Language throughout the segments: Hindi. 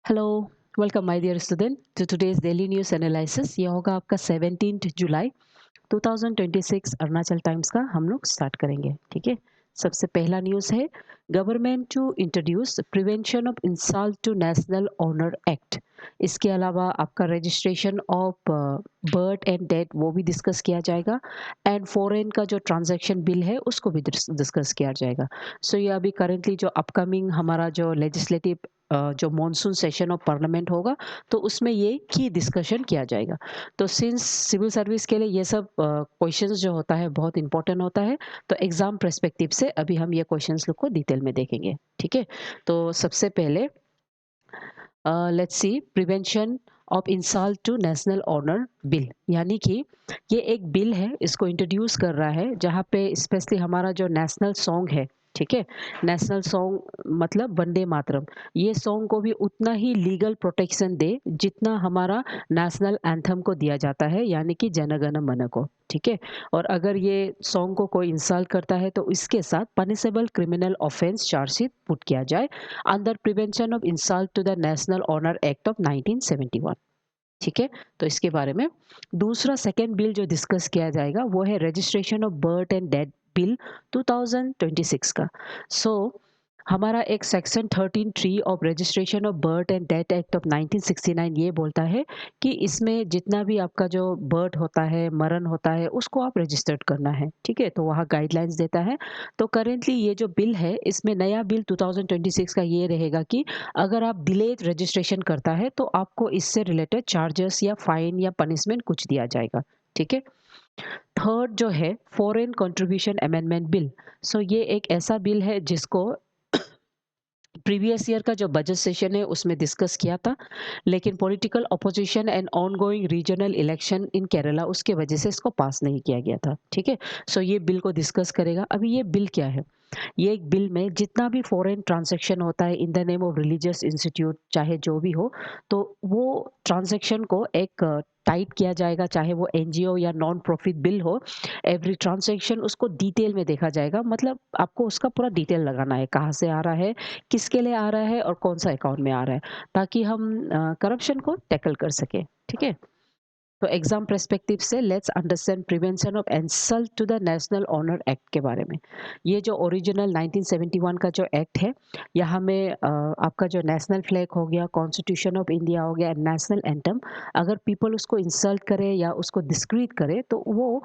Hello, welcome my dear student to today's daily news analysis. ये होगा आपका 17 जुलाई 2026 अरुणाचल टाइम्स का हम लोग स्टार्ट करेंगे। ठीक है, सबसे पहला न्यूज़ है government to introduce prevention of insult to national honour act. इसके अलावा आपका registration of birth and death वो भी डिस्कस किया जाएगा एंड फॉरेन का जो ट्रांजैक्शन बिल है उसको भी डिस्कस किया जाएगा। सो ये अभी करेंटली जो अपकमिंग हमारा जो लेजिस्लेटिव जो मॉनसून सेशन ऑफ पार्लियामेंट होगा तो उसमें ये की डिस्कशन किया जाएगा। तो सिंस सिविल सर्विस के लिए ये सब क्वेश्चंस जो होता है बहुत इंपॉर्टेंट होता है, तो एग्जाम पर्सपेक्टिव से अभी हम ये क्वेश्चंस लोग को डिटेल में देखेंगे। ठीक है, तो सबसे पहले let's see prevention of insult to national honour bill, यानी कि ये एक बिल है, इसको इंट्रोड्यूस कर रहा है जहाँ पे स्पेशली हमारा जो नेशनल सॉन्ग है, ठीक है, नेशनल सॉन्ग मतलब वंदे मातरम, ये सॉन्ग को भी उतना ही लीगल प्रोटेक्शन दे जितना हमारा नेशनल एंथम को दिया जाता है, यानी कि जन गण मन को। ठीक है, और अगर ये सॉन्ग को कोई इंसल्ट करता है तो इसके साथ punishable criminal offence chargesheet put किया जाए under prevention of insult to the national honour act of 1971। ठीक है, तो इसके बारे में दूसरा सेकेंड बिल जो डिस्कस किया जाएगा वो है registration of birth and death bill 2026 का। सो हमारा एक section 13(3) of registration of birth and death act of 1969 ये बोलता है कि इसमें जितना भी आपका जो बर्थ होता है, मरण होता है, उसको आप रजिस्टर्ड करना है। ठीक है, तो वहाँ गाइडलाइंस देता है। तो करेंटली ये जो बिल है इसमें नया बिल 2026 का ये रहेगा कि अगर आप डिलेड रजिस्ट्रेशन करता है तो आपको इससे रिलेटेड चार्जेस या फाइन या पनिशमेंट कुछ दिया जाएगा। ठीक है, थर्ड जो है फॉरेन कंट्रीब्यूशन अमेंडमेंट बिल। सो ये एक ऐसा बिल है जिसको प्रीवियस ईयर का जो बजट सेशन है उसमें डिस्कस किया था, लेकिन political opposition and ongoing regional election in Kerala उसके वजह से इसको पास नहीं किया गया था। ठीक है, सो ये बिल को डिस्कस करेगा। अभी ये बिल क्या है, ये एक बिल में जितना भी फॉरेन ट्रांजैक्शन होता है in the name of religious institute, चाहे जो भी हो, तो वो ट्रांजैक्शन को एक टाइप किया जाएगा, चाहे वो एनजीओ या नॉन प्रॉफिट बिल हो। एवरी ट्रांजैक्शन उसको डिटेल में देखा जाएगा, मतलब आपको उसका पूरा डिटेल लगाना है, कहाँ से आ रहा है, किसके लिए आ रहा है और कौन सा अकाउंट में आ रहा है, ताकि हम करप्शन को टैकल कर सके। ठीक है, तो एग्जाम पर्सपेक्टिव से let's understand prevention of insult to the national honour act के बारे में। ये जो ओरिजिनल 1971 का जो एक्ट है, यहाँ में आपका जो नेशनल फ्लैग हो गया, कॉन्स्टिट्यूशन ऑफ इंडिया हो गया, नेशनल एंथम, अगर पीपल उसको इंसल्ट करे या उसको डिस्क्रीट करे तो वो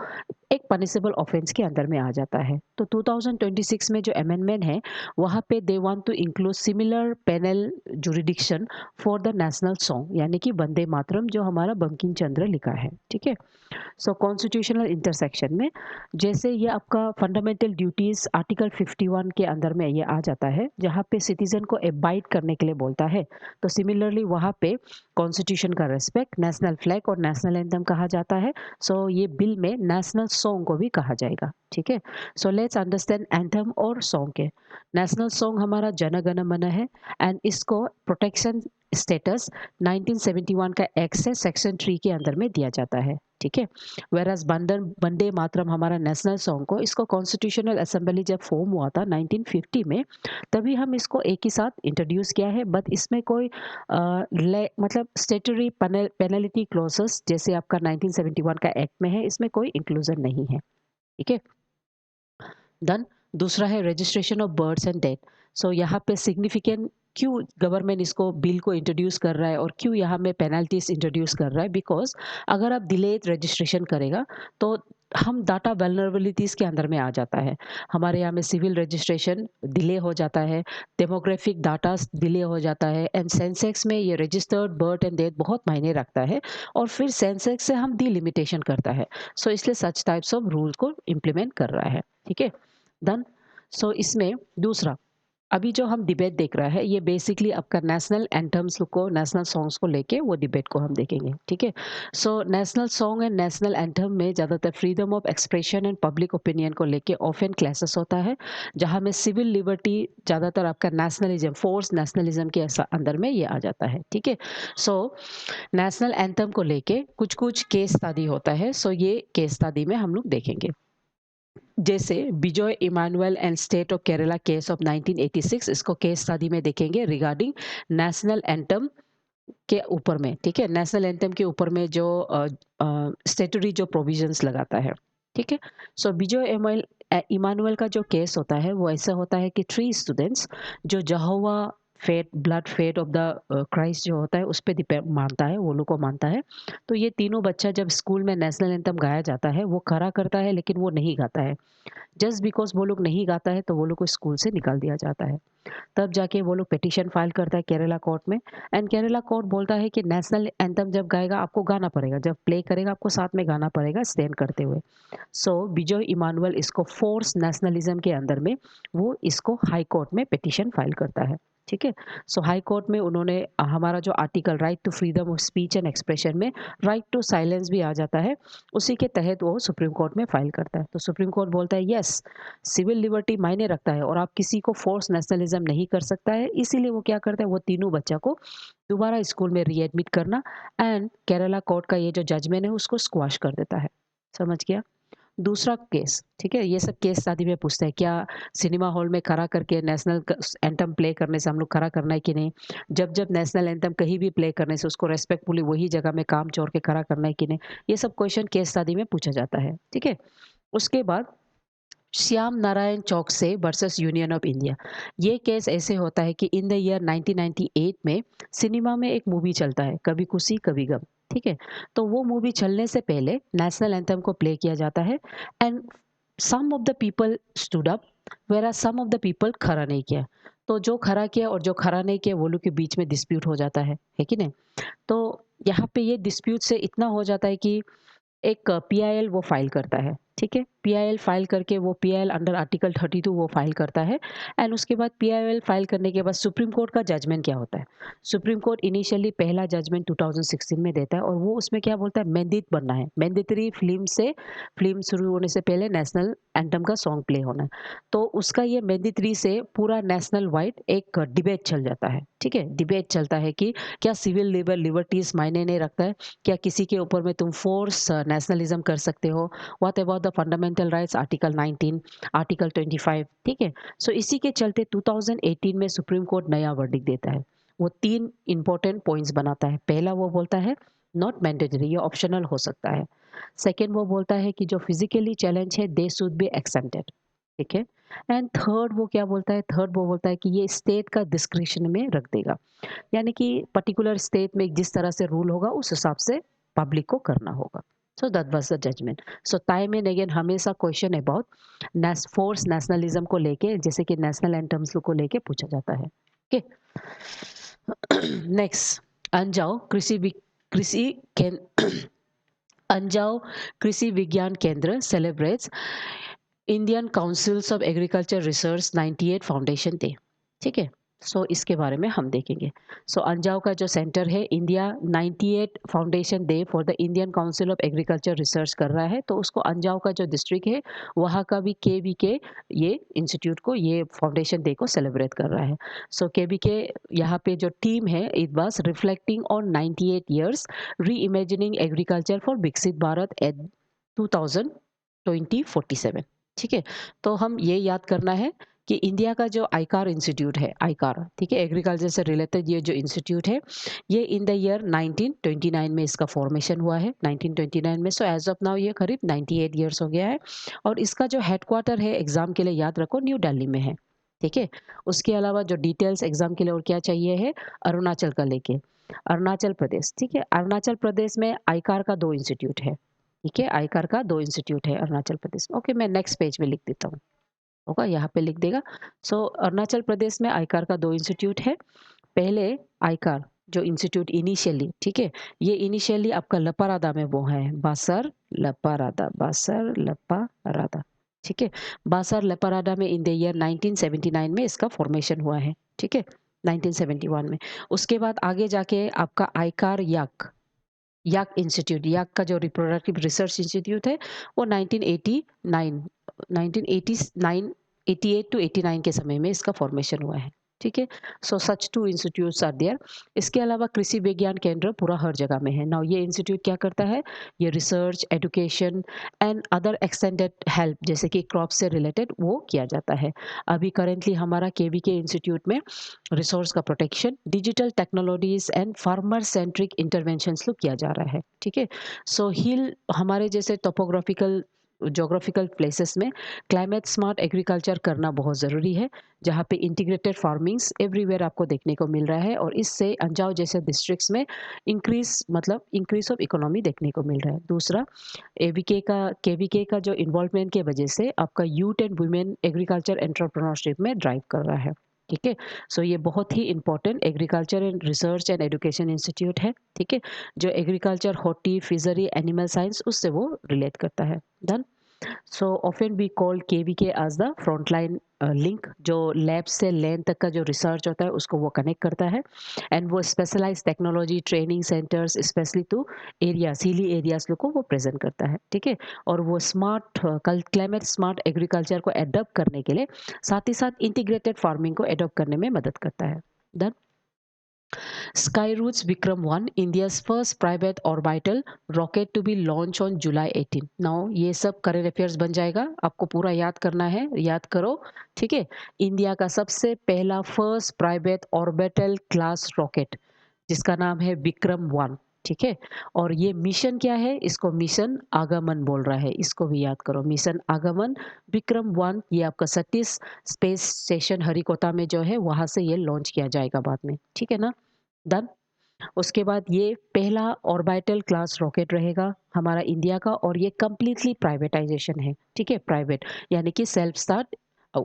एक पनिशेबल ऑफेंस के अंदर में आ जाता है। तो 2026 में जो अमेंडमेंट है वहाँ पे they want to include similar penal jurisdiction for the national song, यानी कि वंदे मातरम जो हमारा बंकिम चंद्र लिखा है। ठीक है, सो कॉन्स्टिट्यूशनल इंटरसेक्शन में जैसे ये आपका फंडामेंटल ड्यूटीज आर्टिकल 51 के अंदर में ये आ जाता है, जहाँ पे सिटीजन को एबाइड करने के लिए बोलता है, तो सिमिलरली वहाँ पे कॉन्स्टिट्यूशन का रेस्पेक्ट, नेशनल फ्लैग और नेशनल एंथम कहा जाता है। सो ये बिल में नेशनल सॉन्ग को भी कहा जाएगा। ठीक है, सो लेट्स अंडरस्टैंड एंथम और सॉन्ग के। नेशनल सॉन्ग हमारा जन गण मन है एंड इसको प्रोटेक्शन स्टेटस 1971 का एक्ट से सेक्शन 3 के अंदर में दिया जाता है। ठीक है, वेराज बंदन वंदे मातरम हमारा नेशनल सॉन्ग को, इसको कॉन्स्टिट्यूशनल असेंबली जब फॉर्म हुआ था 1950 में, तभी हम इसको एक ही साथ इंट्रोड्यूस किया है। बट इसमें कोई मतलब स्टेटरी पेनल्टी क्लॉसेस जैसे आपका 1971 का एक्ट में है, इसमें कोई इंक्लूजन नहीं है। ठीक है, डन। दूसरा है registration of births and death. So यहाँ पे सिग्निफिकेंट क्यों गवर्नमेंट इसको बिल को इंट्रोड्यूस कर रहा है और क्यों यहाँ में पेनल्टीज इंट्रोड्यूस कर रहा है, बिकॉज अगर आप डिलेड रजिस्ट्रेशन करेगा तो हम डाटा वेलनरेबिलिटीज़ के अंदर में आ जाता है। हमारे यहाँ में सिविल रजिस्ट्रेशन डिले हो जाता है, डेमोग्राफिक डाटा डिले हो जाता है एंड सेंसेक्स में ये रजिस्टर्ड बर्थ एंड डेथ बहुत मायने रखता है, और फिर सेंसेक्स से हम डिलिमिटेशन करता है। सो इसलिए सच टाइप्स ऑफ रूल को इम्प्लीमेंट कर रहा है। ठीक है, डन। सो इसमें दूसरा अभी जो हम डिबेट देख रहा है ये बेसिकली आपका नेशनल एंथम्स को, नेशनल सॉन्ग्स को लेके वो डिबेट को हम देखेंगे। ठीक है, so national song and national anthem में ज़्यादातर freedom of expression and public opinion को लेके ऑफन क्लासेस होता है, जहाँ में सिविल लिबर्टी ज़्यादातर आपका नेशनलिज्म, फोर्स नेशनलिज्म के अंदर में ये आ जाता है। ठीक है, सो नेशनल एंथम को लेके कुछ कुछ केस स्टडी होता है, सो ये केस स्टडी में हम लोग देखेंगे। जैसे Bijoe Emmanuel and state of Kerala case of 1986, इसको केस स्टडी में देखेंगे रिगार्डिंग नेशनल एंथम के ऊपर में, ठीक है? नेशनल एंथम के ऊपर में जो स्टैट्यूटरी जो प्रोविजंस लगाता है, ठीक है? सो विजय इमानुएल का जो केस होता है वो ऐसा होता है कि 3 स्टूडेंट्स जो Jehovah faith blood faith of the Christ जो होता है उस पे डिपेंड मानता है, वो लोग को मानता है। तो ये तीनों बच्चा जब स्कूल में नेशनल एंथम गाया जाता है, वो खड़ा करता है लेकिन वो नहीं गाता है। जस्ट बिकॉज़ वो लोग नहीं गाता है तो वो लोग को स्कूल से निकाल दिया जाता है। तब जाके वो लोग पिटीशन फाइल करता है केरला कोर्ट में, एंड केरला कोर्ट बोलता है कि नेशनल एंथम जब गाएगा आपको गाना पड़ेगा, जब प्ले करेगा आपको साथ में गाना पड़ेगा स्टैंड करते हुए। सो विजय इमानुअल इसको फोर्स नेशनलिज्म के अंदर में वो इसको हाई कोर्ट में पिटीशन फाइल करता है, ठीक है? सो हाई कोर्ट में उन्होंने हमारा जो article right to freedom of speech and expression में राइट टू साइलेंस भी आ जाता है, उसी के तहत वो सुप्रीम कोर्ट में फाइल करता है। तो सुप्रीम कोर्ट बोलता है यस, सिविल लिबर्टी मायने रखता है और आप किसी को फोर्स नेशनलिज्म नहीं कर सकता है, इसीलिए वो क्या करता है, वो तीनों बच्चा को दोबारा स्कूल में रीएडमिट करना एंड केरला कोर्ट का ये जो जजमेंट है उसको स्क्वाश कर देता है। समझ गया? दूसरा केस, ठीक है? ये सब केस शादी में पूछते हैं, क्या सिनेमा हॉल में खड़ा करके नेशनल एंथम प्ले करने से हम लोग खड़ा करना है कि नहीं? जब नेशनल एंथम कहीं भी प्ले करने से उसको रेस्पेक्टफुली वही जगह में काम छोड़ के खड़ा करना है कि नहीं? ये सब क्वेश्चन केस शादी में पूछा जाता है, ठीक है? उसके बाद श्याम नारायण चौक से वर्सेस यूनियन ऑफ इंडिया। ये केस ऐसे होता है कि इन द ईयर 1998 में सिनेमा में एक मूवी चलता है, कभी खुशी कभी गम, ठीक है? तो वो मूवी चलने से पहले नेशनल एंथम को प्ले किया जाता है and some of the people stood up where some of the people खड़ा नहीं किया। तो जो खड़ा किया और जो खड़ा नहीं किया वो लोग के बीच में डिस्प्यूट हो जाता है कि नहीं? तो यहाँ पे ये डिस्प्यूट से इतना हो जाता है कि एक पीआईएल वो फाइल करता है, ठीक है? पीआईएल फाइल करके वो पीआईएल अंडर आर्टिकल 32 वो फाइल करता है एंड उसके बाद पीआईएल फाइल करने के बाद सुप्रीम कोर्ट का जजमेंट क्या होता है? सुप्रीम कोर्ट इनिशियली पहला जजमेंट 2016 में देता है और वो उसमें क्या बोलता है, मैंडेट बनना है, मैंडेटरी फिल्म शुरू होने से पहले नेशनल एंथम का सॉन्ग प्ले होना है। तो उसका ये मैंडेटरी से पूरा नेशनल वाइड एक डिबेट चल जाता है, ठीक है? डिबेट चलता है कि क्या सिविल लिबर्टीज मायने नहीं रखता है? क्या किसी के ऊपर में तुम फोर्स नेशनलिज्म कर सकते हो? What about the fundamental rights article 19, article 25, ठीक है? सो इसी के चलते 2018 में सुप्रीम कोर्ट नया वर्डिक्ट देता है। वो 3 इंपॉर्टेंट पॉइंट्स बनाता है। पहला वो बोलता है नॉट मैंडेटरी, ये ऑप्शनल हो सकता है। सेकंड वो बोलता है कि जो फिजिकली चैलेंज है दे शुड बी एक्सेप्टेड, ठीक है? एंड थर्ड वो क्या बोलता है, थर्ड वो बोलता है कि ये स्टेट का डिस्क्रिशन में रख देगा, यानी कि पर्टिकुलर स्टेट में जिस तरह से रूल होगा उस हिसाब से पब्लिक को करना होगा। So that was the judgment. So time and again हमेशा क्वेश्चन अबाउट फोर्स नेशनलिज्म को लेके, जैसे कि नेशनल एंथम्स को लेके पूछा जाता है। ओके, नेक्स्ट, अंजाओ कृषि अंजाओ कृषि विज्ञान केंद्र celebrates Indian councils of agriculture research 98 foundation day, ठीक है? सो इसके बारे में हम देखेंगे। सो अंजाव का जो सेंटर है, India 98 foundation day for the Indian council of agriculture research कर रहा है, तो उसको अंजाव का जो डिस्ट्रिक्ट है वहाँ का भी के ये इंस्टीट्यूट को ये फाउंडेशन डे को सेलिब्रेट कर रहा है। सो के यहाँ पे जो टीम है, it was reflecting on 98 years री इमेजिनिंग एग्रीकल्चर फॉर विकसित भारत एट 2047, ठीक है? तो हम ये याद करना है कि इंडिया का जो आईकार इंस्टीट्यूट है, आईकार, ठीक है, एग्रीकल्चर से रिलेटेड ये जो इंस्टीट्यूट है, ये इन द ईयर 1929 में इसका फॉर्मेशन हुआ है, 1929 में। सो एज ऑफ नाउ ये करीब 98 ईयर्स हो गया है और इसका जो हेडक्वार्टर है, एग्जाम के लिए याद रखो, न्यू दिल्ली में है, ठीक है? उसके अलावा जो डिटेल्स एग्जाम के लिए और क्या चाहिए है, अरुणाचल का लेके, अरुणाचल प्रदेश, ठीक है? अरुणाचल प्रदेश में आईकार का 2 इंस्टीट्यूट है, ठीक है? आईकार का 2 इंस्टीट्यूट है अरुणाचल प्रदेश में। ओके, मैं नेक्स्ट पेज में लिख देता हूँ, होगा यहाँ पे लिख देगा। सो अरुणाचल प्रदेश में आईकार का 2 इंस्टीट्यूट है। पहले आईकार जो इंस्टीट्यूट इनिशियली, ठीक है, ये इनिशियली आपका लपारादा में वो है, बासर लपारादा, ठीक है? बासर लपारादा में इन द ईयर 1979 में इसका फॉर्मेशन हुआ है, ठीक है? 1971 में। उसके बाद आगे जाके आपका आईकार याक इंस्टीट्यूट, याक का जो रिप्रोडक्टिव रिसर्च इंस्टीट्यूट है वो 1989 1989 88 टू 89 के समय में इसका फॉर्मेशन हुआ है, ठीक है। सो सच 2 इंस्टीट्यूट्स आर देयर। इसके अलावा कृषि विज्ञान केंद्र पूरा हर जगह में है। नाउ ये इंस्टीट्यूट क्या करता है, ये research, education and other extended help जैसे कि क्रॉप से रिलेटेड वो किया जाता है। अभी करेंटली हमारा केवीके इंस्टीट्यूट में रिसोर्स का protection, digital technologies and farmer centric interventions लोग किया जा रहा है। ठीक है। सो हिल हमारे जैसे टोपोग्राफिकल ज्योग्राफिकल प्लेसेस में क्लाइमेट स्मार्ट एग्रीकल्चर करना बहुत ज़रूरी है, जहाँ पे इंटीग्रेटेड फार्मिंग्स एवरीवेयर आपको देखने को मिल रहा है, और इससे अंजाव जैसे डिस्ट्रिक्ट्स में इंक्रीज ऑफ इकोनॉमी देखने को मिल रहा है। दूसरा, केवीके का जो इन्वॉल्वमेंट के वजह से आपका youth and women agriculture entrepreneurship में ड्राइव कर रहा है। ठीक है। सो ये बहुत ही important agriculture and research and education institute है। ठीक है। जो agriculture, horti, fishery, animal science उससे वो रिलेट करता है। Done. So often we call KVK as the frontline link, जो लैब से लैंड तक का जो रिसर्च होता है उसको वो कनेक्ट करता है, एंड वो specialise technology training centres specially to areas, hilly areas लोग को वो प्रेजेंट करता है। ठीक है। और वो स्मार्ट क्लाइमेट स्मार्ट एग्रीकल्चर को एडॉप्ट करने के लिए साथ ही साथ इंटीग्रेटेड फार्मिंग को एडॉप्ट करने में मदद करता है। Done. Skyroot's Vikram 1, India's first private orbital rocket to be launched on July 18. Now ये सब करंट अफेयर्स बन जाएगा, आपको पूरा याद करना है, याद करो। ठीक है। इंडिया का सबसे पहला first private orbital class rocket जिसका नाम है विक्रम 1। ठीक है। और ये मिशन क्या है, इसको मिशन आगमन बोल रहा है, इसको भी याद करो, मिशन आगमन विक्रम 1। ये आपका सतीश स्पेस स्टेशन हरिकोटा में जो है वहां से ये लॉन्च किया जाएगा बाद में। ठीक है ना। डन। उसके बाद ये पहला ऑर्बिटल क्लास रॉकेट रहेगा हमारा इंडिया का, और ये कंप्लीटली प्राइवेटाइजेशन है। ठीक है। प्राइवेट यानी कि सेल्फ स्टार्ट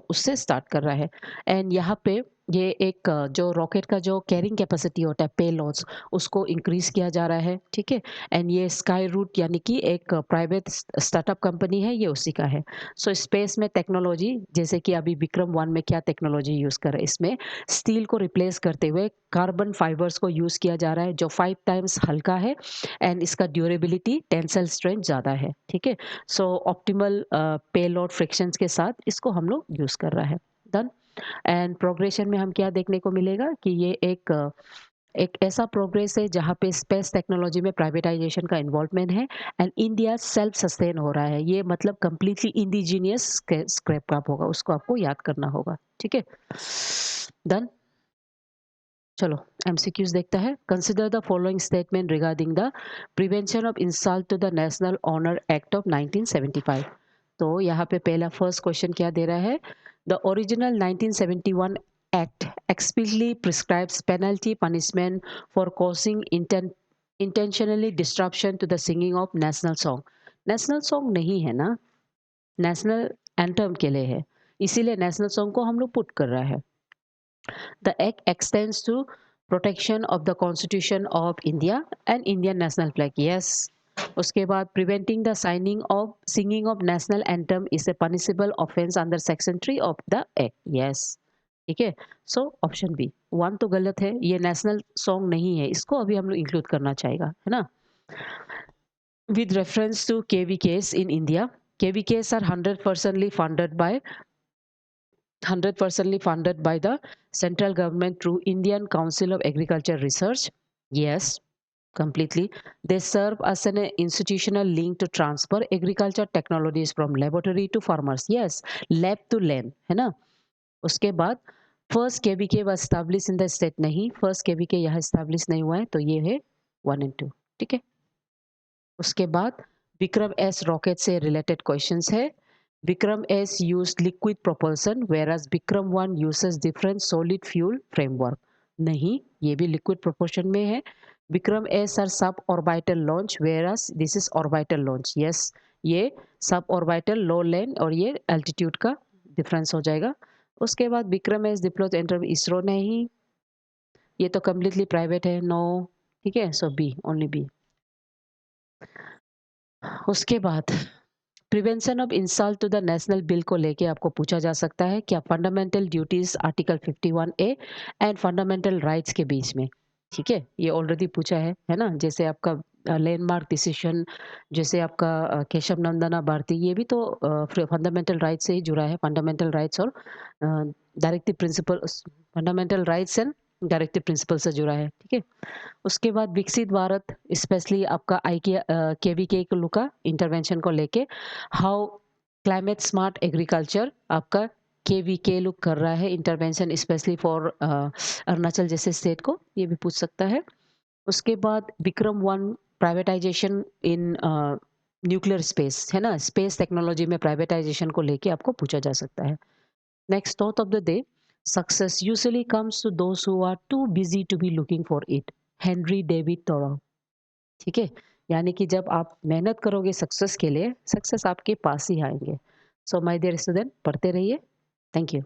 उससे स्टार्ट कर रहा है। एंड यहाँ पे ये एक जो रॉकेट का जो कैरिंग कैपेसिटी होता है पेलॉड्स उसको इंक्रीज किया जा रहा है। ठीक है। एंड ये स्काई रूट यानी कि एक प्राइवेट स्टार्टअप कंपनी है, ये उसी का है। सो स्पेस में टेक्नोलॉजी जैसे कि अभी विक्रम 1 में क्या टेक्नोलॉजी यूज कर रहे हैं, इसमें स्टील को रिप्लेस करते हुए कार्बन फाइबर्स को यूज किया जा रहा है, जो 5 टाइम्स हल्का है, एंड इसका ड्यूरेबिलिटी टेंसाइल स्ट्रेंथ ज्यादा है। ठीक है। सो ऑप्टिमल पेलोड फ्रिक्शंस के साथ इसको हम लोग यूज कर रहा है। डन। एंड प्रोग्रेशन में हम क्या देखने को मिलेगा कि ये एक ऐसा प्रोग्रेस है जहाँ पे स्पेस टेक्नोलॉजी में प्राइवेटाइजेशन का इन्वॉल्वमेंट है, एंड इंडिया सेल्फ सस्टेन हो रहा है। ये मतलब कंप्लीटली इंडिजीनियस स्क्रैप क्रॉप होगा, उसको आपको याद करना होगा। ठीक है। डन। चलो एमसीक्यूज देखता है। Consider the following statement regarding the prevention of insult to the national honour act of 1975। तो यहाँ पे पहला फर्स्ट क्वेश्चन क्या दे रहा है, the original 1971 act explicitly prescribes penalty punishment for causing intentionally disruption to the singing of national song। National song नहीं है ना, नेशनल एंथम के लिए है, इसीलिए नेशनल सॉन्ग को हम लोग पुट कर रहा है। The act extends to protection of the Constitution of India and Indian national flag. Yes. उसके बाद preventing the singing of national anthem is a punishable offence under section 3 of the act. Yes. ठीक है। सो ऑप्शन बी 1 तो गलत है, ये नेशनल सॉन्ग नहीं है, इसको अभी हम लोग इंक्लूड करना चाहेगा, है ना। With reference to KVKs in India, KVKs are 100% funded by the central government through Indian Council of Agriculture Research. Yes, completely. They serve as an institutional link to transfer agriculture technologies from laboratory to farmers. Yes, lab to land, है ना। उसके बाद first KVK was established in the state, नहीं, फर्स्ट केवीके यहाँ establish नहीं हुआ है, तो ये है 1 and 2। ठीक है। उसके बाद विक्रम एस रॉकेट से रिलेटेड क्वेश्चंस है। Vikram S used liquid propulsion whereas Vikram 1 uses different solid fuel framework। नहीं, ये भी liquid propulsion में है। Vikram S R sub orbital launch whereas this is orbital launch। yes, ये सब ऑर्बिटल लो लैंड और ये एल्टीट्यूड का डिफरेंस हो जाएगा। उसके बाद Vikram S deployed enter ISRO, नहीं, ये तो कम्प्लीटली प्राइवेट है, नो। ठीक है। So B, only B. उसके बाद prevention of insult to the national bill को लेके आपको पूछा जा सकता है क्या fundamental duties article 51A and fundamental rights के बीच में। ठीक है। ये ऑलरेडी पूछा है ना। जैसे आपका लैंडमार्क डिसीजन, जैसे आपका केशव नंदना भारती, ये भी तो फंडामेंटल राइट से ही जुड़ा है, फंडामेंटल राइट्स और directive principle fundamental rights and directive principle से जुड़ा है, ठीक है। उसके बाद विकसित भारत स्पेशली आपका केवीके का इंटरवेंशन को लेके, हाउ क्लाइमेट स्मार्ट एग्रीकल्चर आपका केवीके लुक कर रहा है इंटरवेंशन स्पेशली फॉर अरुणाचल जैसे स्टेट को, ये भी पूछ सकता है। उसके बाद Vikram one privatisation in nuclear space, है ना, स्पेस टेक्नोलॉजी में प्राइवेटाइजेशन को लेके आपको पूछा जा सकता है। Next thought of the day, success usually comes to those who are too busy to be looking for it, Henry David thoreau, ठीक है। यानी कि जब आप मेहनत करोगे सक्सेस के लिए, सक्सेस आपके पास ही आएंगे। सो माय डियर स्टूडेंट, पढ़ते रहिए। Thank you.